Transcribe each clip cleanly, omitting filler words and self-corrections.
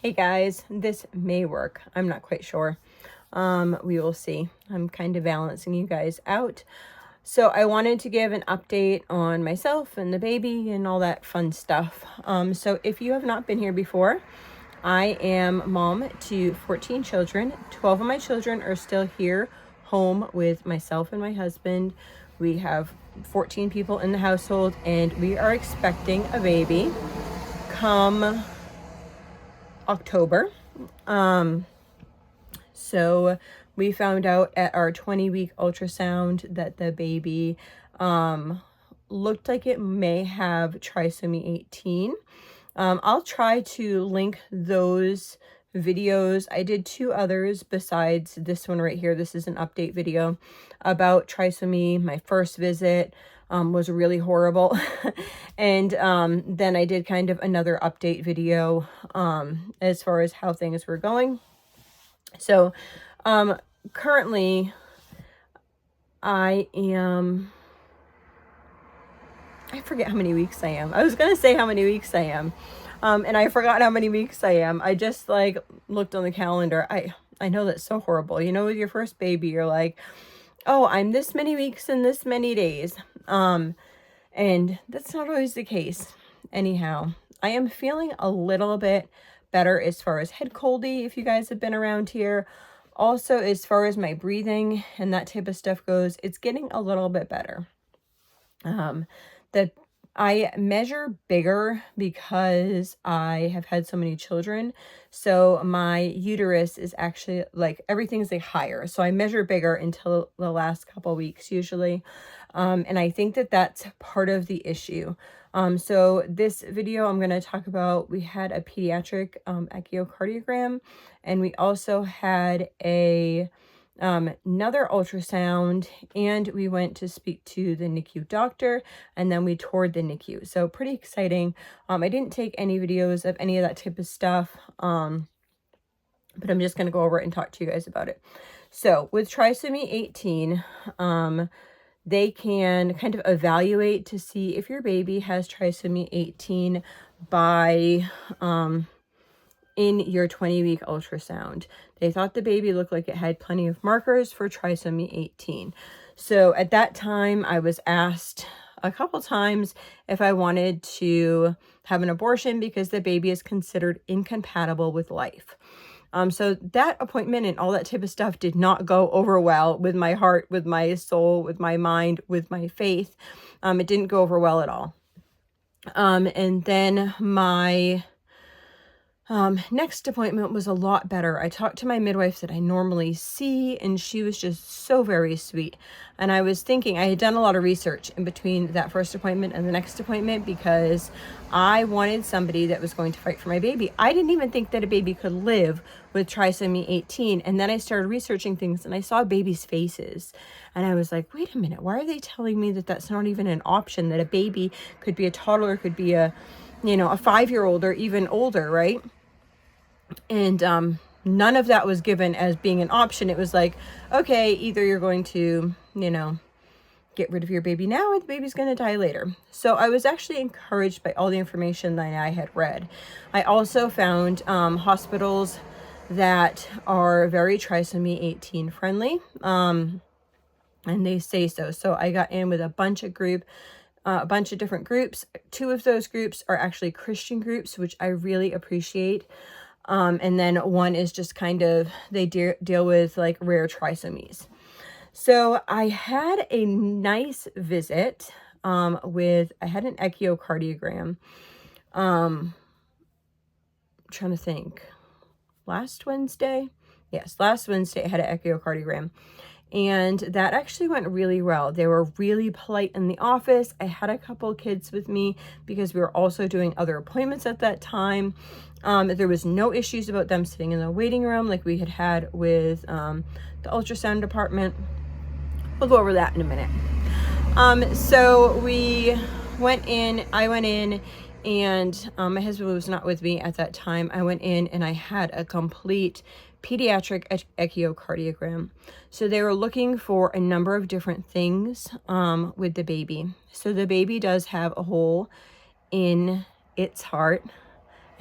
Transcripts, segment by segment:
Hey guys, this may work. I'm not quite sure. We will see. I'm kind of balancing you guys out. So I wanted to give an update on myself and the baby and all that fun stuff. So if you have not been here before, I am mom to 14 children. 12 of my children are still here home with myself and my husband. We have 14 people in the household and we are expecting a baby come October. So we found out at our 20-week ultrasound that the baby looked like it may have trisomy 18. I'll try to link those videos. I did 2 others besides this one right here. This is an update video about trisomy. My first visit was really horrible. And then I did kind of another update video as far as how things were going. So currently I forget how many weeks I am. I was going to say how many weeks I am. And I forgot how many weeks I am. I just like looked on the calendar. I know that's so horrible. You know, with your first baby, you're like, oh, I'm this many weeks and this many days. And that's not always the case. Anyhow, I am feeling a little bit better as far as head coldy, if you guys have been around here. Also, as far as my breathing and that type of stuff goes, it's getting a little bit better. I measure bigger because I have had so many children. So my uterus is actually like everything's like higher. So I measure bigger until the last couple weeks usually. And I think that that's part of the issue. So this video I'm going to talk about, we had a pediatric echocardiogram, and we also had another ultrasound, and we went to speak to the NICU doctor, and then we toured the NICU. So pretty exciting. I didn't take any videos of any of that type of stuff, but I'm just going to go over it and talk to you guys about it. So with trisomy 18, they can kind of evaluate to see if your baby has trisomy 18 by in your 20-week ultrasound. They thought the baby looked like it had plenty of markers for trisomy 18. So at that time, I was asked a couple times if I wanted to have an abortion because the baby is considered incompatible with life. So that appointment and all that type of stuff did not go over well with my heart, with my soul, with my mind, with my faith. It didn't go over well at all. And then my next appointment was a lot better. I talked to my midwife that I normally see, and she was just so very sweet. And I was thinking, I had done a lot of research in between that first appointment and the next appointment because I wanted somebody that was going to fight for my baby. I didn't even think that a baby could live with trisomy 18. And then I started researching things and I saw babies' faces. And I was like, wait a minute, why are they telling me that that's not even an option, that a baby could be a toddler, could be a 5-year-old or even older, right? And none of that was given as being an option. It was like, okay, either you're going to, get rid of your baby now or the baby's going to die later. So I was actually encouraged by all the information that I had read. I also found hospitals that are very trisomy 18 friendly, and they say so. So I got in with a bunch of different groups. 2 of those groups are actually Christian groups, which I really appreciate. And then one is just kind of, they deal with like rare trisomies. So I had a nice visit, I had an echocardiogram, trying to think, last Wednesday? Yes, last Wednesday I had an echocardiogram. And that actually went really well. They were really polite in the office. I had a couple kids with me because we were also doing other appointments at that time. There was no issues about them sitting in the waiting room like we had with the ultrasound department. We'll go over that in a minute. So we went in, I went in, and my husband was not with me at that time. I went in and I had a complete pediatric echocardiogram. So they were looking for a number of different things with the baby. So the baby does have a hole in its heart.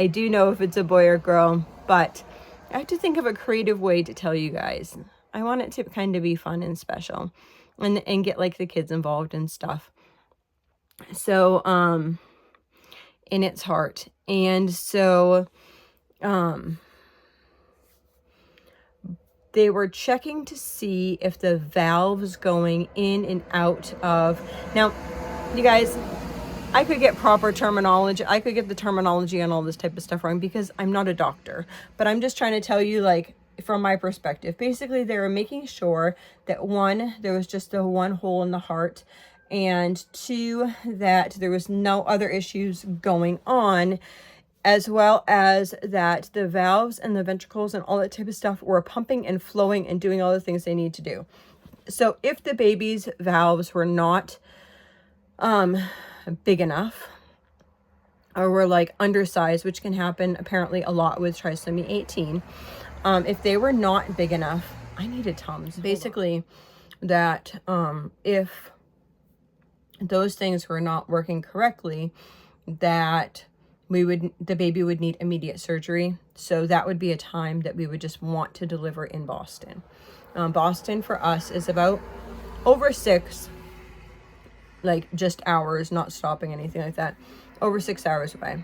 I do know if it's a boy or girl, but I have to think of a creative way to tell you guys. I want it to kind of be fun and special and get like the kids involved and stuff. So, in its heart. And so, they were checking to see if the valves going in and out of, now, you guys, I could get proper terminology. I could get the terminology on all this type of stuff wrong because I'm not a doctor, but I'm just trying to tell you, like, from my perspective. Basically, they were making sure that one, there was just the one hole in the heart, and two, that there was no other issues going on, as well as that the valves and the ventricles and all that type of stuff were pumping and flowing and doing all the things they need to do. So if the baby's valves were not big enough, or were like undersized, which can happen apparently a lot with trisomy 18, if they were not big enough, I needed Tums. Basically, that if those things were not working correctly, that the baby would need immediate surgery. So that would be a time that we would just want to deliver in Boston. Boston for us is about over 6, like just hours, not stopping, anything like that, over 6 hours away.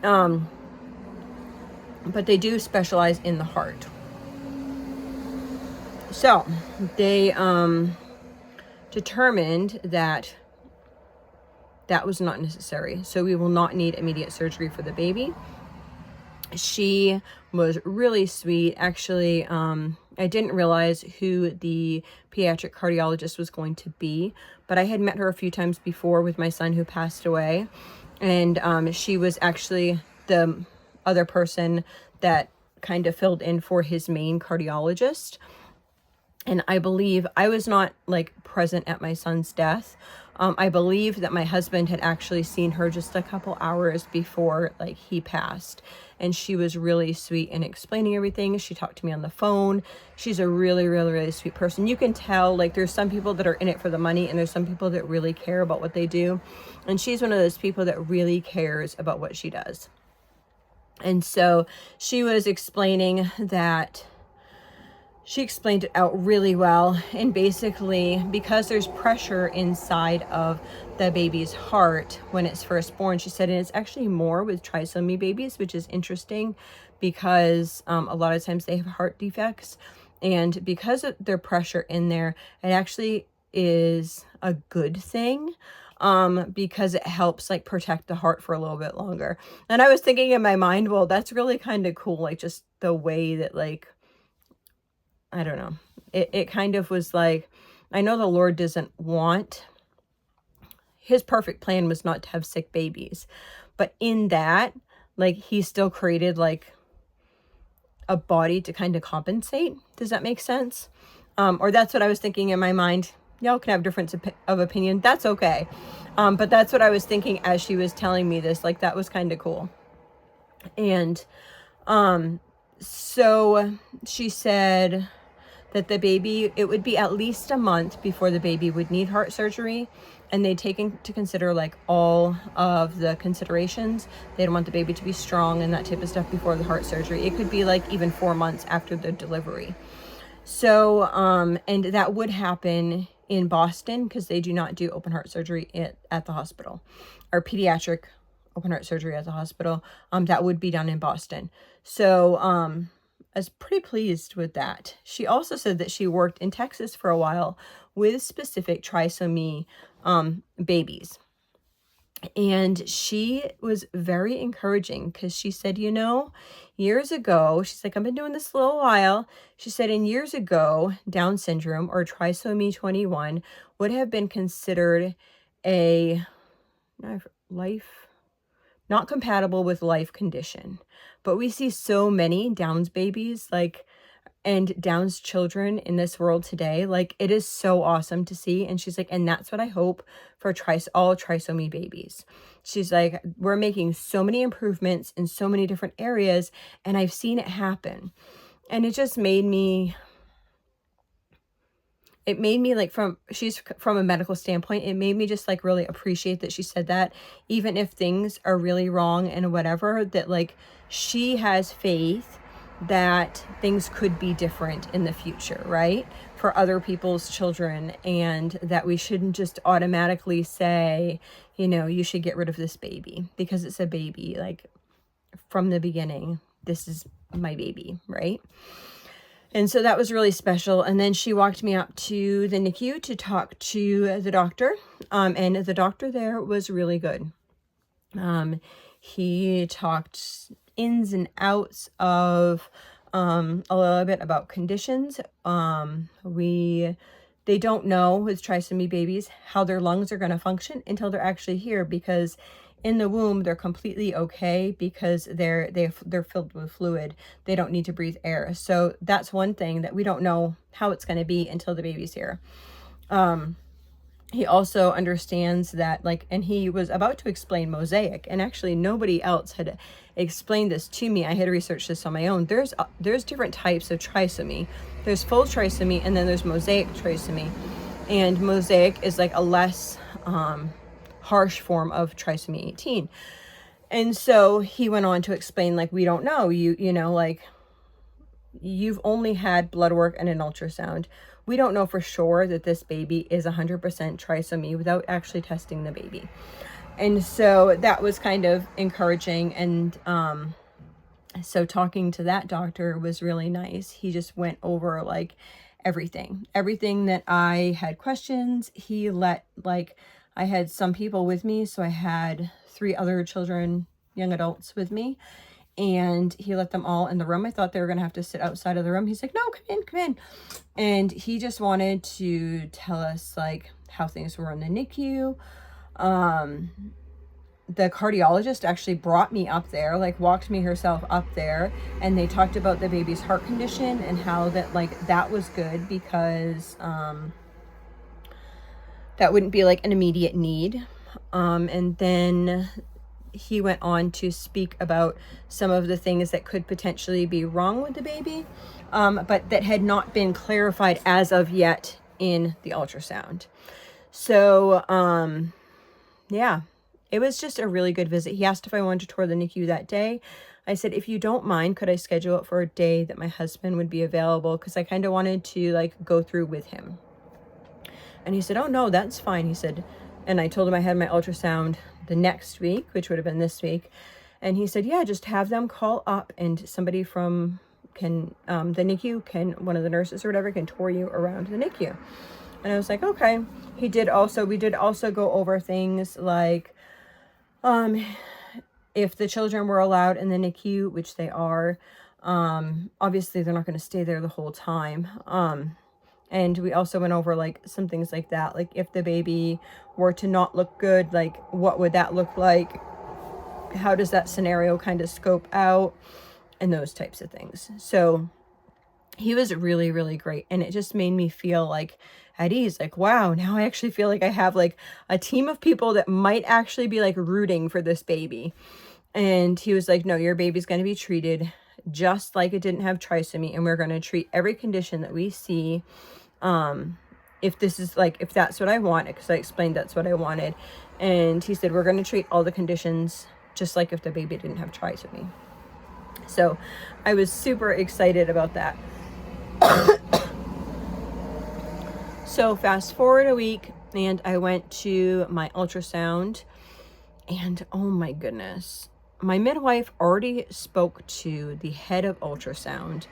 But they do specialize in the heart. So they determined that that was not necessary. So we will not need immediate surgery for the baby. She was really sweet. Actually, I didn't realize who the pediatric cardiologist was going to be, but I had met her a few times before with my son who passed away. And she was actually the other person that kind of filled in for his main cardiologist. And I believe I was not like present at my son's death. I believe that my husband had actually seen her just a couple hours before like he passed, and she was really sweet in explaining everything. She talked to me on the phone. She's a really, really, really sweet person. You can tell, like, there's some people that are in it for the money, and there's some people that really care about what they do. And she's one of those people that really cares about what she does. And so she was explaining that, she explained it out really well. And basically, because there's pressure inside of the baby's heart when it's first born, she said, and it's actually more with trisomy babies, which is interesting because a lot of times they have heart defects. And because of their pressure in there, it actually is a good thing, because it helps like protect the heart for a little bit longer. And I was thinking in my mind, well, that's really kind of cool. Like just the way that, like, I don't know. It kind of was like, I know the Lord doesn't want, his perfect plan was not to have sick babies. But in that, like, he still created like a body to kind of compensate. Does that make sense? Or that's what I was thinking in my mind. Y'all can have difference of opinion. That's okay. But that's what I was thinking as she was telling me this. Like, that was kind of cool. And so she said that the baby, it would be at least a month before the baby would need heart surgery. And they take into consider like all of the considerations. They don't want the baby to be strong and that type of stuff before the heart surgery. It could be like even 4 months after the delivery. So, and that would happen in Boston because they do not do open heart surgery at the hospital, or pediatric open heart surgery at the hospital. That would be done in Boston. So, I was pretty pleased with that. She also said that she worked in Texas for a while with specific trisomy babies. And she was very encouraging because she said, you know, years ago, she's like, I've been doing this a little while. She said, and years ago, Down syndrome or trisomy 21 would have been considered a not compatible with life condition. But we see so many Downs babies, like, and Downs children in this world today. Like, it is so awesome to see. And she's like, and that's what I hope for all trisomy babies. She's like, we're making so many improvements in so many different areas, and I've seen it happen. And it just made me it made me like, she's from a medical standpoint, it made me just like really appreciate that she said that, even if things are really wrong and whatever, that like she has faith that things could be different in the future, right? For other people's children, and that we shouldn't just automatically say, you know, you should get rid of this baby because it's a baby. Like, from the beginning, this is my baby, right? And so that was really special. And then she walked me up to the NICU to talk to the doctor. And the doctor there was really good. He talked ins and outs of a little bit about conditions. They don't know with trisomy babies how their lungs are going to function until they're actually here, because in the womb they're completely okay because they're filled with fluid. They don't need to breathe air. So that's one thing that we don't know how it's going to be until the baby's here. He also understands that, like, and he was about to explain mosaic, and actually nobody else had explained this to me. I had researched this on my own. There's different types of trisomy. There's full trisomy, and then there's mosaic trisomy. And mosaic is like a less harsh form of trisomy 18. And so he went on to explain, like, we don't know. You know, like, you've only had blood work and an ultrasound. We don't know for sure that this baby is 100% trisomy without actually testing the baby. And so that was kind of encouraging. And so talking to that doctor was really nice. He just went over like everything that I had questions. He let, like, I had some people with me. So I had 3 other children, young adults with me. And he let them all in the room. I thought they were going to have to sit outside of the room. He's like, no, come in. And he just wanted to tell us, like, how things were in the NICU. The cardiologist actually brought me up there, like, walked me herself up there. And they talked about the baby's heart condition and how that, like, that was good because that wouldn't be, like, an immediate need. And then he went on to speak about some of the things that could potentially be wrong with the baby, but that had not been clarified as of yet in the ultrasound. So, yeah, it was just a really good visit. He asked if I wanted to tour the NICU that day. I said, if you don't mind, could I schedule it for a day that my husband would be available? Because I kind of wanted to, like, go through with him. And he said, oh, no, that's fine. He said, and I told him I had my ultrasound the next week, which would have been this week. And he said, yeah, just have them call up and somebody from the NICU one of the nurses or whatever can tour you around the NICU. And I was like, okay. We did also go over things like, if the children were allowed in the NICU, which they are, obviously they're not going to stay there the whole time. And we also went over, like, some things like that. Like, if the baby were to not look good, like, what would that look like? How does that scenario kind of scope out? And those types of things. So he was really, really great. And it just made me feel, like, at ease. Like, wow, now I actually feel like I have, like, a team of people that might actually be, like, rooting for this baby. And he was like, no, your baby's going to be treated just like it didn't have trisomy. And we're going to treat every condition that we see. If this is, like, if that's what I want, because I explained that's what I wanted. And he said, we're going to treat all the conditions just like if the baby didn't have trisomy. So I was super excited about that. So fast forward a week and I went to my ultrasound, and oh my goodness, my midwife already spoke to the head of ultrasound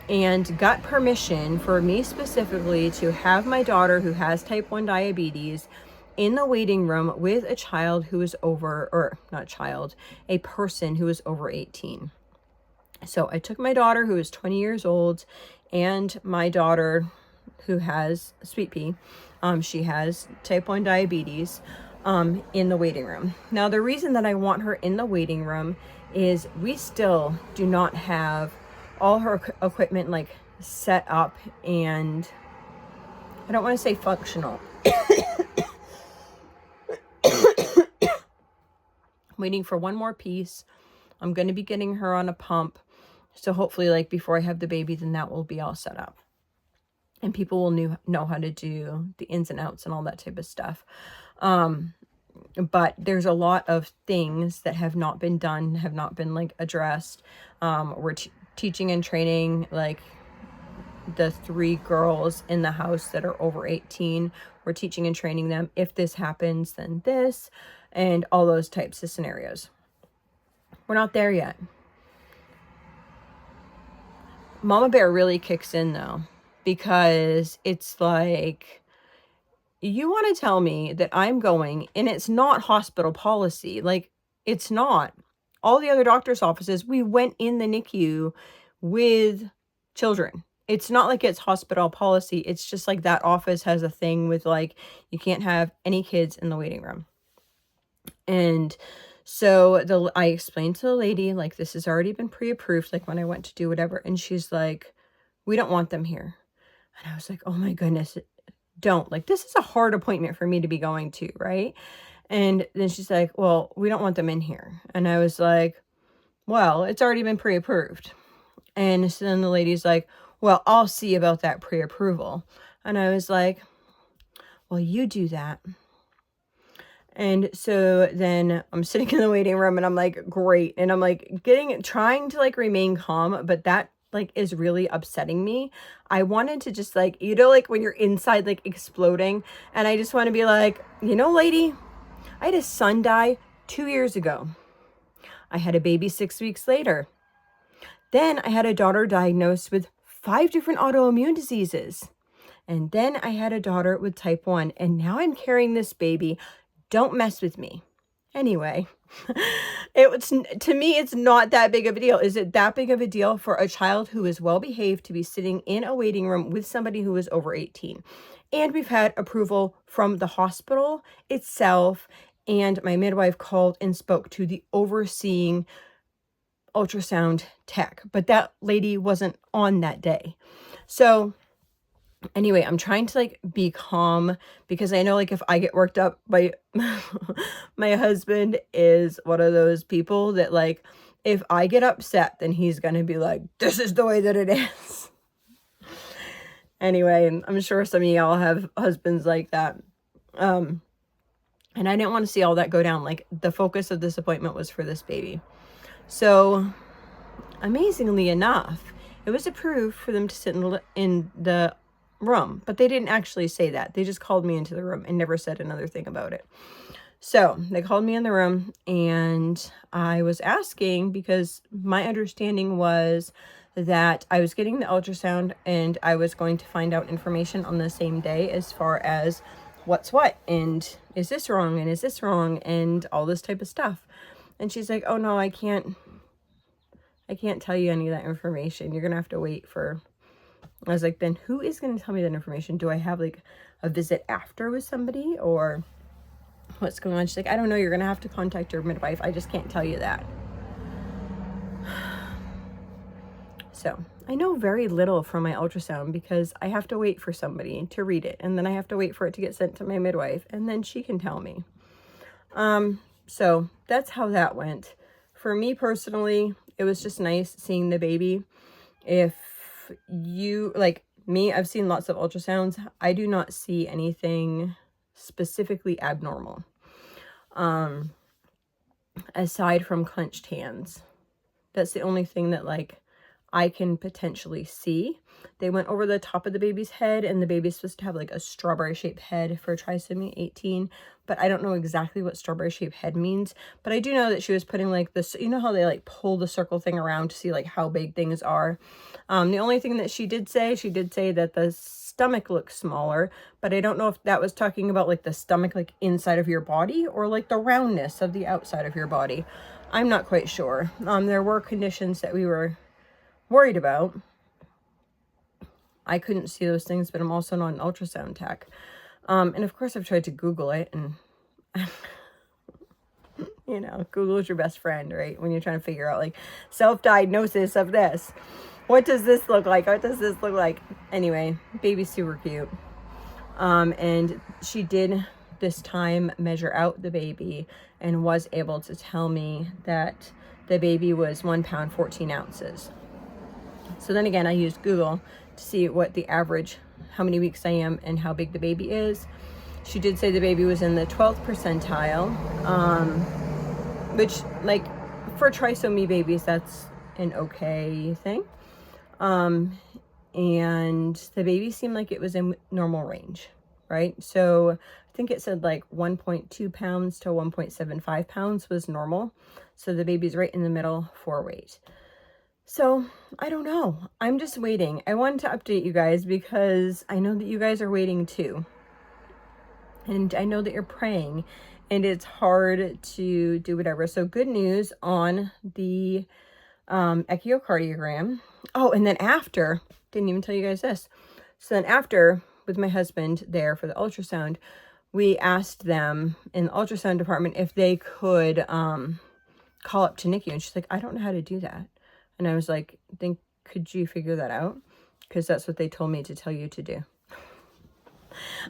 and got permission for me specifically to have my daughter, who has type 1 diabetes, in the waiting room with a child who is a person who is over 18. So I took my daughter, who is 20 years old, and my daughter, who has sweet pea, she has type 1 diabetes, in the waiting room. Now, the reason that I want her in the waiting room is we still do not have all her equipment, like, set up, and I don't want to say functional. Waiting for one more piece. I'm going to be getting her on a pump. So hopefully, like, before I have the baby, then that will be all set up. and people will know how to do the ins and outs and all that type of stuff. But there's a lot of things that have not been done, have not been like addressed. We're teaching and training like the 3 girls in the house that are over 18. We're teaching and training them, if this happens, then this, and all those types of scenarios. We're not there yet. Mama Bear really kicks in though, because it's like, you want to tell me that I'm going, and it's not hospital policy. Like, it's not. All the other doctor's offices, we went in the NICU with children. It's not like it's hospital policy. It's just like that office has a thing with like, you can't have any kids in the waiting room. And so I explained to the lady, like, this has already been pre-approved, like when I went to do whatever. And she's like, we don't want them here. And I was like, oh my goodness, don't. Like, this is a hard appointment for me to be going to, right? And then she's like, well, we don't want them in here. And I was like, well, it's already been pre-approved. And so then the lady's like, well, I'll see about that pre-approval. And I was like, well, you do that. And so then I'm sitting in the waiting room and I'm like, great. And I'm like trying to like remain calm, but that like is really upsetting me. I wanted to just like, you know, like when you're inside like exploding, and I just want to be like, you know, lady, I had a son die 2 years ago. I had a baby 6 weeks later. Then I had a daughter diagnosed with 5 different autoimmune diseases. And then I had a daughter with type 1, and now I'm carrying this baby. Don't mess with me. Anyway, to me, it's not that big of a deal. Is it that big of a deal for a child who is well behaved to be sitting in a waiting room with somebody who is over 18? And we've had approval from the hospital itself. And my midwife called and spoke to the overseeing ultrasound tech, but that lady wasn't on that day. So anyway, I'm trying to like be calm, because I know like if I get worked up, my husband is one of those people that like, if I get upset, then he's going to be like, this is the way that it is. Anyway, and I'm sure some of y'all have husbands like that. And I didn't want to see all that go down. Like, the focus of this appointment was for this baby. So amazingly enough, it was approved for them to sit in the room, but they didn't actually say that. They just called me into the room and never said another thing about it. So they called me in the room, and I was asking, because my understanding was that I was getting the ultrasound and I was going to find out information on the same day as far as what's what, and is this wrong, and is this wrong, and all this type of stuff. And she's like, oh no, I can't tell you any of that information. You're gonna have to wait for. I was like, then who is going to tell me that information? Do I have like a visit after with somebody, or what's going on? She's like, I don't know. You're going to have to contact your midwife. I just can't tell you that. So I know very little from my ultrasound, because I have to wait for somebody to read it, and then I have to wait for it to get sent to my midwife, and then she can tell me. So that's how that went. For me personally, it was just nice seeing the baby. If you like me, I've seen lots of ultrasounds. I do not see anything specifically abnormal, aside from clenched hands. That's the only thing that like I can potentially see. They went over the top of the baby's head, and the baby's supposed to have like a strawberry shaped head for Trisomy 18, but I don't know exactly what strawberry shaped head means. But I do know that she was putting like this, you know how they like pull the circle thing around to see like how big things are. The only thing that she did say that the stomach looks smaller, but I don't know if that was talking about like the stomach like inside of your body, or like the roundness of the outside of your body. I'm not quite sure. There were conditions that we were worried about. I couldn't see those things, but I'm also not an ultrasound tech. And of course I've tried to Google it, and you know, Google is your best friend, right? When you're trying to figure out like self-diagnosis of this. What does this look like? What does this look like? Anyway, baby's super cute. And she did this time measure out the baby and was able to tell me that the baby was 1 pound, 14 ounces. So then again, I used Google to see what the average how many weeks I am and how big the baby is. She did say the baby was in the 12th percentile, which, like, for trisomy babies, that's an okay thing. And the baby seemed like it was in normal range, right? So I think it said like 1.2 pounds to 1.75 pounds was normal. So the baby's right in the middle for weight. So I don't know. I'm just waiting. I wanted to update you guys because I know that you guys are waiting too. And I know that you're praying and it's hard to do whatever. So good news on the echocardiogram. Oh, and then after, didn't even tell you guys this. So then after, with my husband there for the ultrasound, we asked them in the ultrasound department if they could call up to NICU. And she's like, I don't know how to do that. And I was like, then could you figure that out? Because that's what they told me to tell you to do.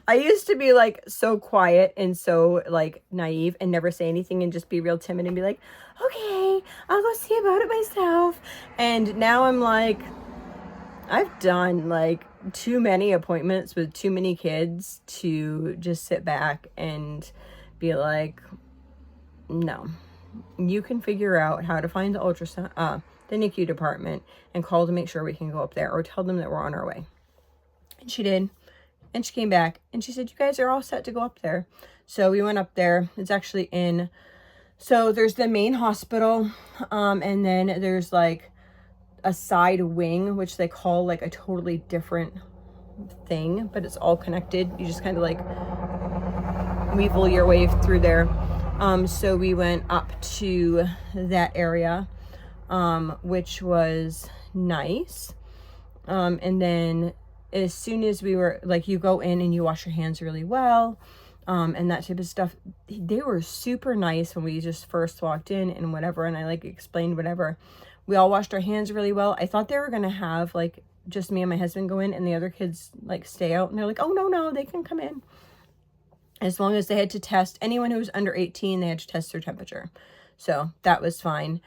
I used to be like so quiet and so like naive and never say anything and just be real timid and be like, okay, I'll go see about it myself. And now I'm like, I've done like too many appointments with too many kids to just sit back and be like, no, you can figure out how to find the ultrasound, the NICU department, and call to make sure we can go up there, or tell them that we're on our way. And she did. And she came back and she said, you guys are all set to go up there. So we went up there. It's actually in, so there's the main hospital. And then there's like a side wing, which they call like a totally different thing, but it's all connected. You just kind of like weevil your way through there. So we went up to that area, which was nice. And then as soon as we were like, you go in and you wash your hands really well, and that type of stuff. They were super nice when we just first walked in and whatever, and I like explained whatever. We all washed our hands really well. I thought they were gonna have like just me and my husband go in and the other kids like stay out, and they're like, oh no, they can come in. As long as they had to test anyone who was under 18, they had to test their temperature. So that was fine.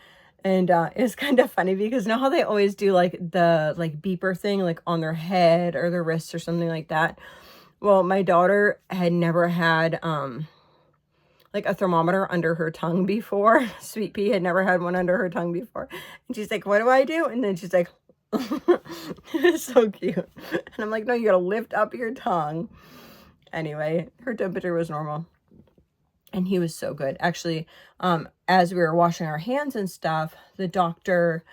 And it's kind of funny because you know how they always do like the like beeper thing like on their head or their wrists or something like that. Well, my daughter had never had like a thermometer under her tongue before. Sweet Pea had never had one under her tongue before. And she's like, what do I do? And then she's like, it's so cute. And I'm like, no, you gotta lift up your tongue. Anyway, her temperature was normal. And he was so good. Actually, as we were washing our hands and stuff, the doctor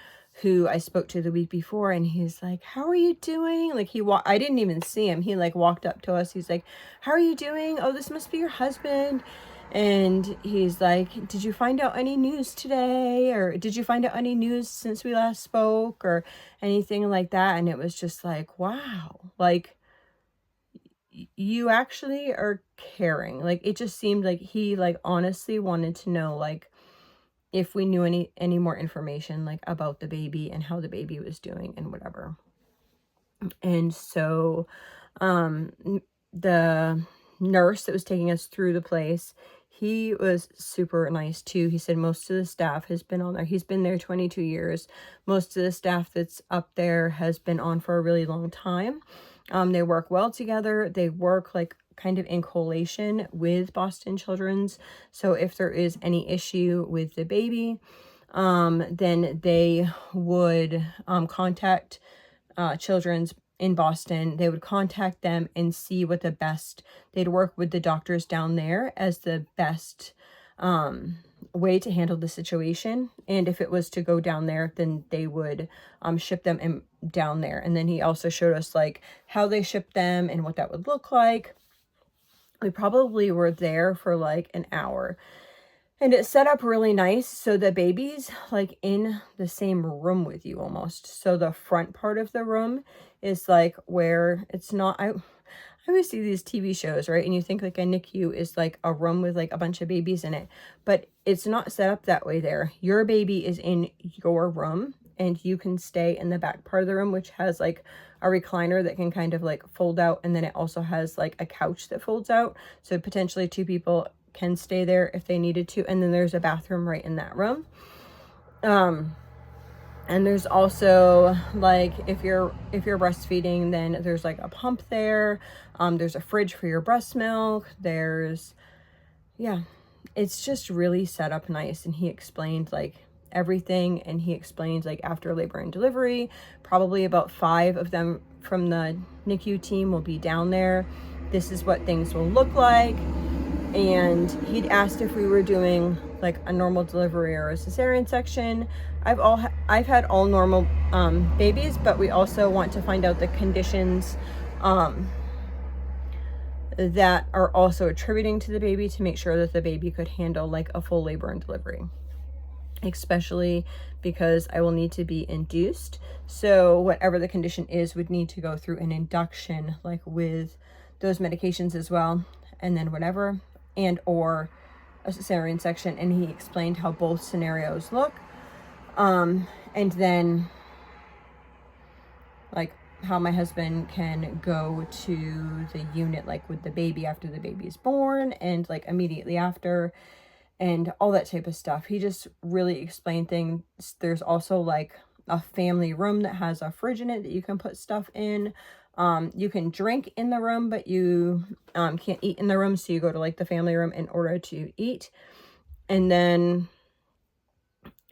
who I spoke to the week before, and he's like, how are you doing? Like I didn't even see him. He like walked up to us. He's like, how are you doing? Oh, this must be your husband. And he's like, did you find out any news today? Or did you find out any news since we last spoke or anything like that? And it was just like, wow, like you actually are caring. Like it just seemed like he like honestly wanted to know like if we knew any more information like about the baby and how the baby was doing and whatever. And so the nurse that was taking us through the place, he was super nice too. He said most of the staff has been on there. He's been there 22 years. Most of the staff that's up there has been on for a really long time. They work well together. They work like kind of in collation with Boston Children's. So if there is any issue with the baby, then they would contact Children's in Boston. They would contact them and see what the best, they'd work with the doctors down there as the best way to handle the situation. And if it was to go down there, then they would ship them down there. And then he also showed us like how they ship them and what that would look like. We probably were there for like an hour, and it's set up really nice. So the baby's like in the same room with you almost. So the front part of the room is like where it's not, I always see these TV shows, right? And you think like a NICU is like a room with like a bunch of babies in it, but it's not set up that way there. Your baby is in your room and you can stay in the back part of the room, which has like a recliner that can kind of like fold out. And then it also has like a couch that folds out. So potentially two people can stay there if they needed to. And then there's a bathroom right in that room. And there's also like, if you're breastfeeding, then there's like a pump there. There's a fridge for your breast milk. There's, yeah, it's just really set up nice. And he explained like everything, and he explained like after labor and delivery, probably about 5 of them from the NICU team will be down there. This is what things will look like. And he'd asked if we were doing like a normal delivery or a cesarean section. I've had all normal babies, but we also want to find out the conditions that are also attributing to the baby, to make sure that the baby could handle like a full labor and delivery, especially because I will need to be induced. So whatever the condition is would need to go through an induction, like with those medications as well, and then whatever, and or a cesarean section. And he explained how both scenarios look, and then like how my husband can go to the unit like with the baby after the baby is born, and like immediately after, and all that type of stuff. He just really explained things. There's also like a family room that has a fridge in it that you can put stuff in. You can drink in the room, but you can't eat in the room, so you go to like the family room in order to eat. And then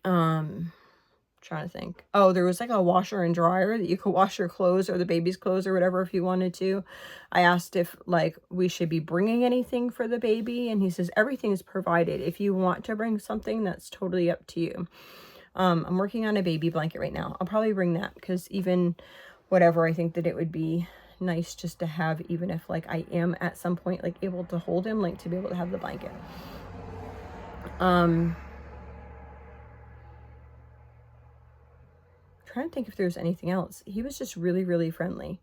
trying to think, oh, there was like a washer and dryer that you could wash your clothes or the baby's clothes or whatever if you wanted to. I asked if like we should be bringing anything for the baby, and he says everything is provided. If you want to bring something, that's totally up to you. I'm working on a baby blanket right now. I'll probably bring that, because even whatever, I think that it would be nice just to have, even if like I am at some point like able to hold him, like to be able to have the blanket. Trying to think if there's anything else. He was just really, really friendly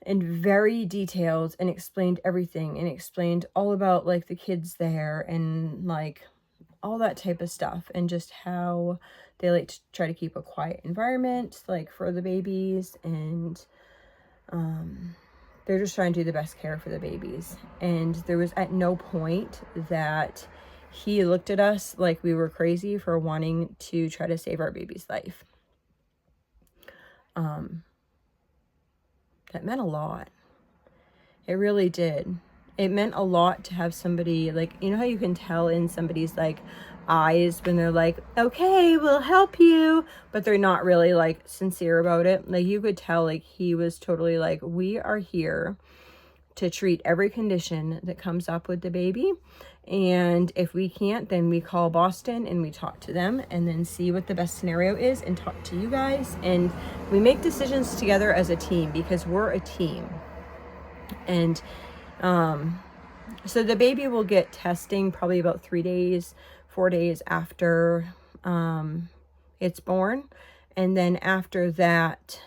and very detailed, and explained everything, and explained all about like the kids there, and like all that type of stuff, and just how they like to try to keep a quiet environment like for the babies, and they're just trying to do the best care for the babies. And there was at no point that he looked at us like we were crazy for wanting to try to save our baby's life. That meant a lot. It really did. It meant a lot to have somebody, like, you know how you can tell in somebody's like eyes when they're like, okay, we'll help you, but they're not really like sincere about it. Like you could tell like he was totally like, we are here to treat every condition that comes up with the baby, and if we can't, then we call Boston and we talk to them, and then see what the best scenario is, and talk to you guys, and we make decisions together as a team, because we're a team. And so the baby will get testing probably about 4 days after it's born. And then after that,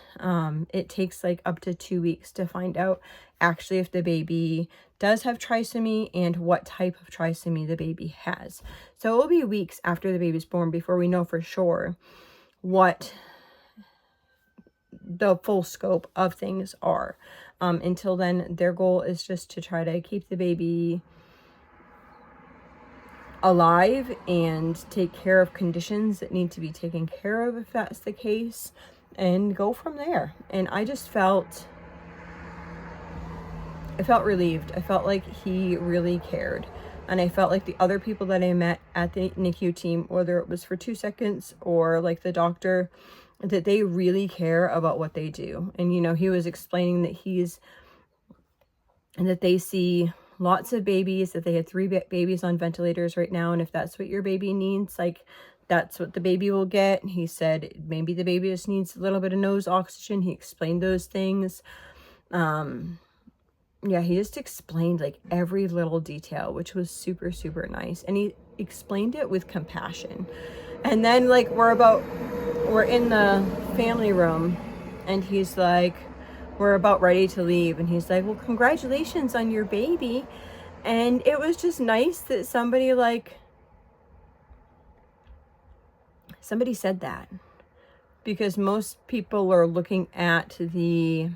it takes like up to 2 weeks to find out actually if the baby does have trisomy and what type of trisomy the baby has. So it will be weeks after the baby's born before we know for sure what the full scope of things are. Until then, their goal is just to try to keep the baby alive and take care of conditions that need to be taken care of if that's the case, and go from there. And I just felt relieved. I felt like he really cared, and I felt like the other people that I met at the NICU team, whether it was for 2 seconds or like the doctor, that they really care about what they do. And you know, he was explaining that they see lots of babies, that they had 3 babies on ventilators right now, and if that's what your baby needs, like that's what the baby will get. He said maybe the baby just needs a little bit of nose oxygen. He explained those things. Yeah, he just explained like every little detail, which was super, super nice. And he explained it with compassion. And then like we're in the family room, and he's like, we're about ready to leave, and he's like, well, congratulations on your baby. And it was just nice that somebody said that, because most people are looking at the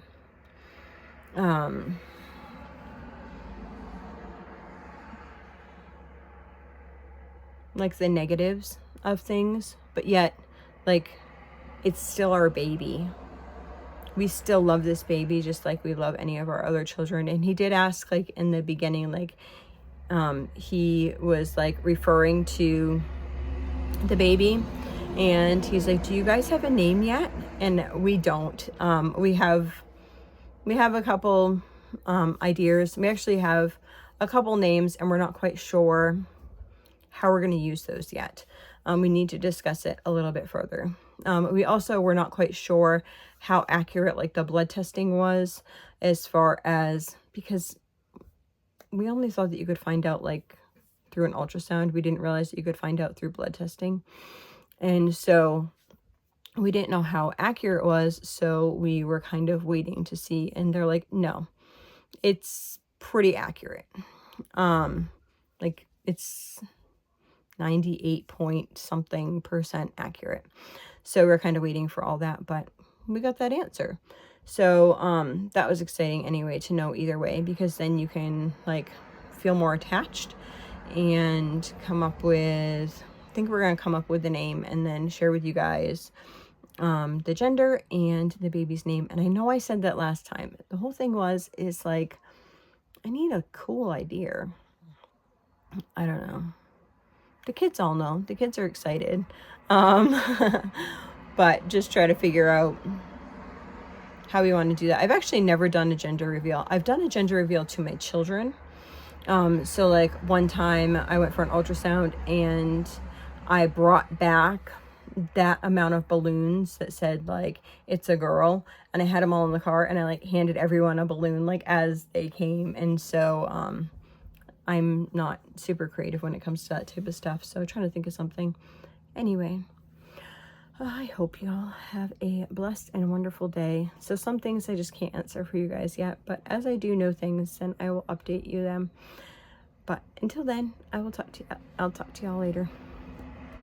like the negatives of things, but yet like it's still our baby. We still love this baby just like we love any of our other children. And he did ask, like, in the beginning, like, he was like referring to the baby, and he's like, do you guys have a name yet? And we don't. We have a couple ideas. We actually have a couple names, and we're not quite sure how we're going to use those yet. We need to discuss it a little bit further. We also were not quite sure how accurate like the blood testing was, as far as, because we only thought that you could find out like through an ultrasound. We didn't realize that you could find out through blood testing. And so we didn't know how accurate it was. So we were kind of waiting to see, and they're like, no, it's pretty accurate. Like it's 98 point something % accurate. So we're kind of waiting for all that, but we got that answer. So that was exciting anyway to know either way, because then you can like feel more attached and come up with, I think we're going to come up with the name and then share with you guys the gender and the baby's name. And I know I said that last time. The whole thing is like, I need a cool idea. I don't know. The kids all know. The kids are excited. But just try to figure out how we want to do that. I've actually never done a gender reveal. I've done a gender reveal to my children. So like one time I went for an ultrasound and I brought back that amount of balloons that said like it's a girl, and I had them all in the car, and I like handed everyone a balloon like as they came. And so I'm not super creative when it comes to that type of stuff, so I'm trying to think of something. Anyway, I hope you all have a blessed and wonderful day. So some things I just can't answer for you guys yet, but as I do know things, then I will update you them. But until then, I'll talk to y'all later.